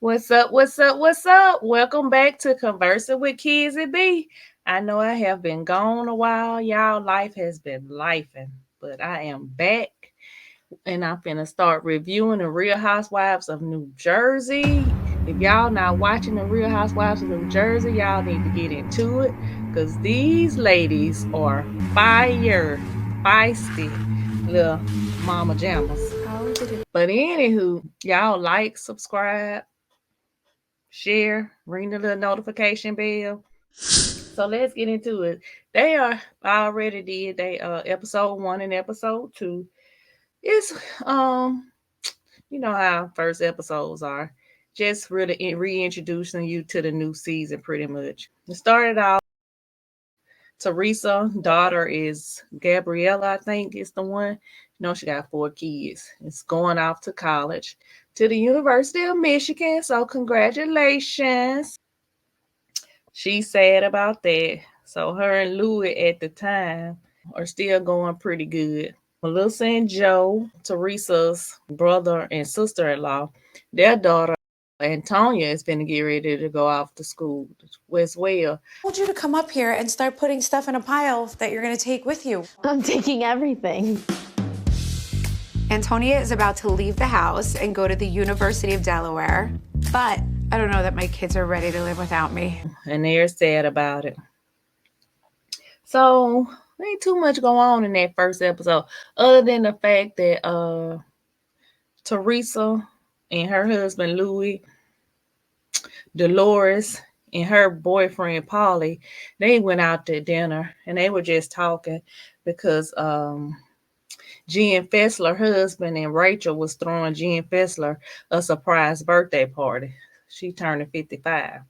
What's up? What's up? What's up? Welcome back to Conversing with Kids and B. I know I have been gone a while, y'all. Life has been lifing, but I am back and I'm finna start reviewing the Real Housewives of New Jersey. If y'all not watching the Real Housewives of New Jersey, y'all need to get into it because these ladies are fire, feisty little mama jammers. But anywho, y'all like, subscribe, share, ring the little notification bell. So let's get into it. They are already did they episode 1 and episode 2. It's you know how first episodes are. Just really reintroducing you to the new season pretty much. It started out Teresa, daughter is Gabriella, I think is the one. You know, she got 4 kids. It's going off to college to the University of Michigan. So congratulations. She's sad about that. So her and Louis at the time are still going pretty good. Melissa and Joe, Teresa's brother and sister-in-law, their daughter Antonia is going to get ready to go off to school as well. I told you to come up here and start putting stuff in a pile that you're going to take with you. I'm taking everything. Antonia is about to leave the house and go to the University of Delaware, but I don't know that my kids are ready to live without me. And they're sad about it. So ain't too much going on in that first episode, other than the fact that Teresa and her husband Louis, Dolores, and her boyfriend Polly, they went out to dinner and they were just talking because Jen Fessler, husband, and Rachel was throwing Jen Fessler a surprise birthday party. She turned 55.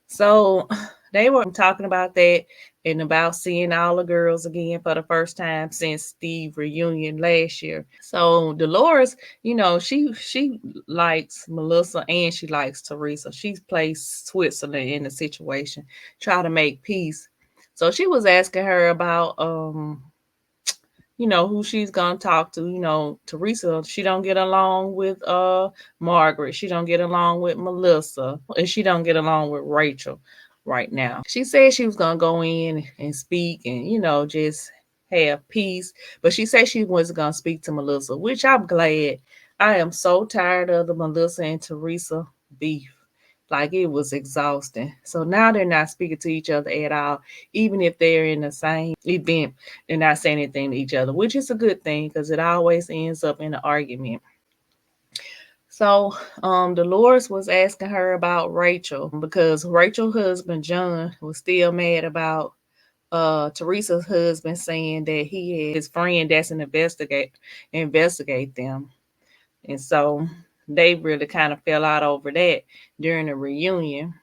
So they were talking about that and about seeing all the girls again for the first time since Steve reunion last year. So Dolores, you know, she likes Melissa and she likes Teresa. She plays Switzerland in the situation, try to make peace. So she was asking her about you know, who she's gonna talk to. You know, Teresa, she don't get along with Margaret. She don't get along with Melissa. And she don't get along with Rachel right now. She said she was gonna go in and speak and, you know, just have peace. But she said she wasn't gonna speak to Melissa, which I'm glad. I am so tired of the Melissa and Teresa beef. Like it was exhausting. So now they're not speaking to each other at all. Even if they're in the same event, they're not saying anything to each other, which is a good thing because it always ends up in an argument. So Dolores was asking her about Rachel because Rachel's husband John was still mad about Teresa's husband saying that he had his friend that's an investigate them. And so they really kind of fell out over that during the reunion.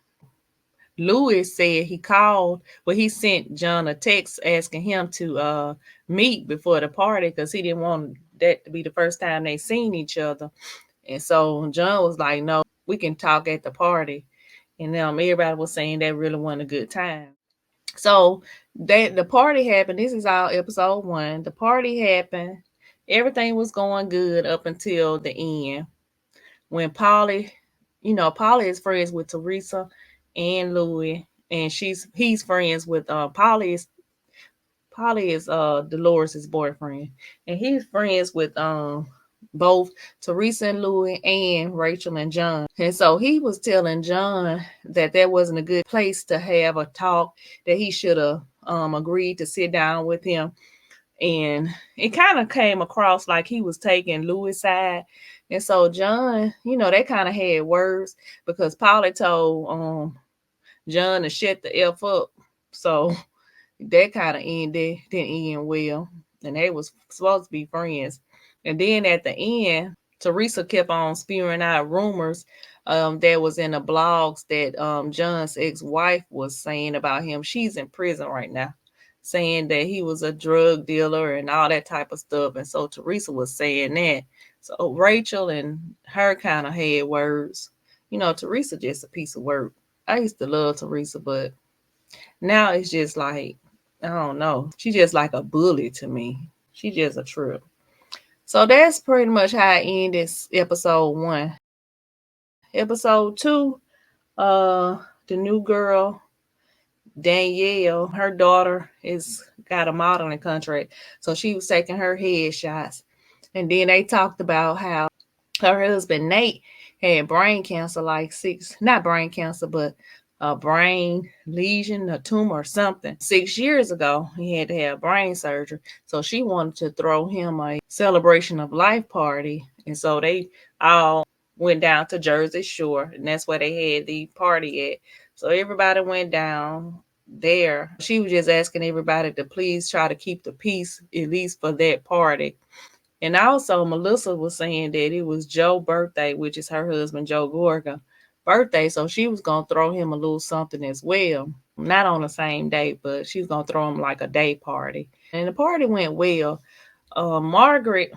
Louis said he sent John a text asking him to meet before the party because he didn't want that to be the first time they seen each other. And so John was like, no, we can talk at the party. And everybody was saying that really wasn't a good time. So the party happened. This is all episode 1. The party happened. Everything was going good up until the end when Polly, you know, Polly is friends with Teresa and Louis, and he's friends with Polly is Dolores's boyfriend, and he's friends with both Teresa and Louis and Rachel and John. And so he was telling John that that wasn't a good place to have a talk, that he should have agreed to sit down with him. And it kind of came across like he was taking Louis' side. And so John, you know, they kind of had words because Polly told John to shut the F up. So that kind of didn't end well. And they was supposed to be friends. And then at the end, Teresa kept on spewing out rumors that was in the blogs that John's ex-wife was saying about him. She's in prison right now, saying that he was a drug dealer and all that type of stuff. And so Teresa was saying that. So Rachel and her kind of had words. You know, Teresa just a piece of work. I used to love Teresa, but now it's just like, I don't know. She's just like a bully to me. She just a trip. So that's pretty much how I end this episode 1. Episode 2, uh, the new girl Danielle, her daughter is got a modeling contract, so she was taking her headshots, and then they talked about how her husband Nate had brain cancer, like not brain cancer, but a brain lesion, a tumor or something. 6 years ago, he had to have brain surgery. So she wanted to throw him a celebration of life party. And so they all went down to Jersey Shore, and that's where they had the party at. So everybody went down there. She was just asking everybody to please try to keep the peace, at least for that party. And also, Melissa was saying that it was Joe's birthday, which is her husband, Joe Gorga, birthday. So she was going to throw him a little something as well. Not on the same day, but she was going to throw him like a day party. And the party went well. Margaret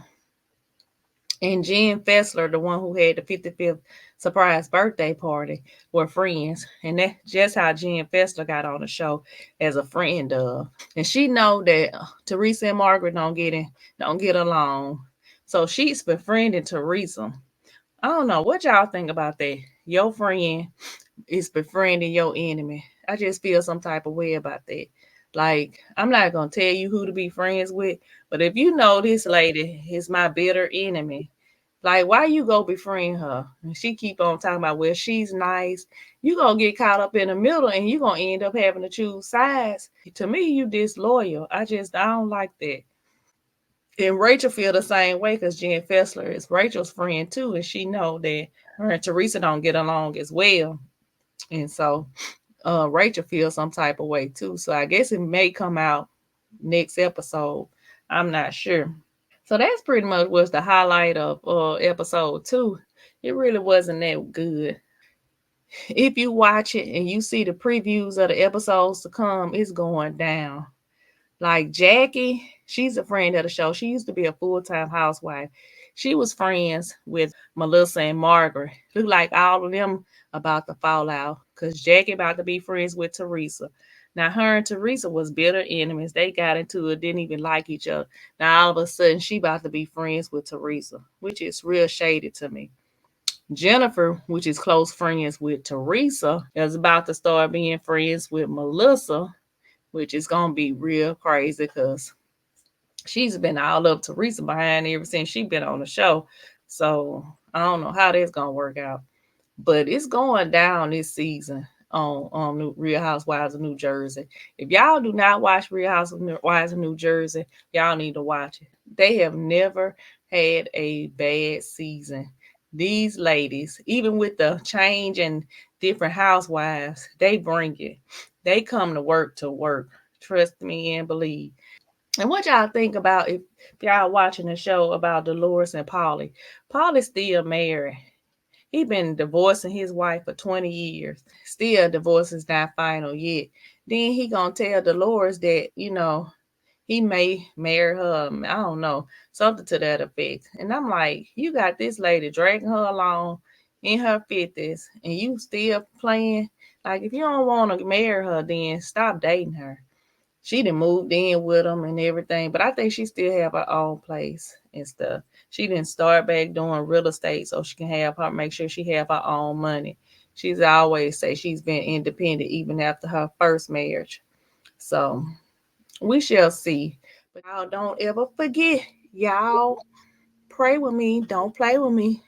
and Jen Fessler, the one who had the 55th surprise birthday party, were friends. And that's just how Jen Fessler got on the show, as a friend of. And she know that Teresa and Margaret don't get along. So she's befriending Teresa. I don't know what y'all think about that. Your friend is befriending your enemy. I just feel some type of way about that. Like, I'm not gonna tell you who to be friends with, but if you know this lady is my bitter enemy, like, why you go befriend her? And she keep on talking about, well, she's nice. You gonna get caught up in the middle, and you gonna end up having to choose sides. To me, you disloyal. I don't like that. And Rachel feel the same way because Jen Fessler is Rachel's friend too, and she know that her and Teresa don't get along as well. And so Rachel feels some type of way too. So I guess it may come out next episode. I'm not sure. So that's pretty much was the highlight of episode 2. It really wasn't that good. If you watch it and you see the previews of the episodes to come, it's going down. Like Jackie, she's a friend of the show. She used to be a full-time housewife. She was friends with Melissa and Margaret. Look like all of them about to fall out because Jackie about to be friends with Teresa. Now her and Teresa was bitter enemies. They got into it, didn't even like each other. Now all of a sudden she about to be friends with Teresa, which is real shady to me. Jennifer, which is close friends with Teresa, is about to start being friends with Melissa, which is gonna be real crazy because she's been all up Teresa behind ever since she been on the show. So I don't know how that's gonna work out, but it's going down this season on Real Housewives of New Jersey. If y'all do not watch Real Housewives of New Jersey, y'all need to watch it. They have never had a bad season. These ladies, even with the change and different housewives, they bring it. They come to work to work. Trust me and believe. And what y'all think about if y'all watching the show about Dolores and Paulie? Paulie's still married. He been divorcing his wife for 20 years. Still divorce is not final yet. Then he gonna tell Dolores that, he may marry her. I don't know. Something to that effect. And I'm like, you got this lady dragging her along in her 50s and you still playing. Like, if you don't want to marry her, then stop dating her. She done moved in with him and everything, but I think she still have her own place and stuff. She didn't start back doing real estate so she can make sure she have her own money. She's always say she's been independent even after her first marriage. So we shall see. But y'all don't ever forget, y'all pray with me, don't play with me.